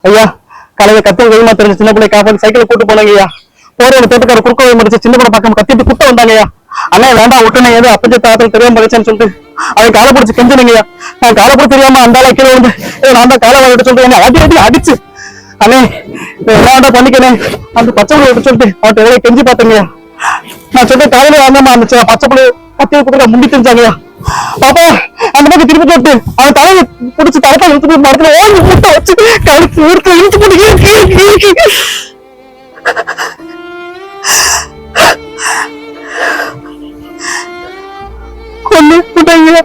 ஐயா காலையில கத்தி கைமா தெரிஞ்ச சின்ன பிள்ளை காப்பாத்தி சைக்கிள் கூட்டு போனாங்க ஐயா. போற ஒரு தோட்டக்கார குறுக்க முடிச்சு சின்ன பிள்ளை பக்கம் கத்திட்டு குட்ட வந்தாங்க ஐயா. அண்ணா வேண்டாம் விட்டுனே ஏதோ அப்பஞ்ச தாத்தல் தெரியாம படிச்சேன்னு சொல்லிட்டு அவன் காலை பிடிச்சி கெஞ்சனுங்க ஐயா. நான் காலை பிடிச்சி தெரியாம அந்த ஆளை கீழே வந்து நான் தான் காலை வாங்கிட்டு சொல்லிட்டு என்ன அடி அடிச்சு அண்ணே என்ன பண்ணிக்கணே அந்த பச்சை பிள்ளை விட்டு சொல்லிட்டு அவன்கிட்ட எதாவது கெஞ்சி பார்த்தேங்கய்யா. நான் சொல்லிட்டு காலையில வாங்காம அந்த பச்சை பிள்ளை கத்தியை கொடுக்க முண்டி தெரிஞ்சாங்கய்யா. பாப்பா அந்த பக்கம் திருப்பி போட்டு அவன் தலையை பிடிச்சி தலைப்பா இழுத்து மரத்துல ஓடி முட்டை வச்சு கழுத்து ஊருக்கு இழுத்து போட்டு கொண்டு போட்டாங்க.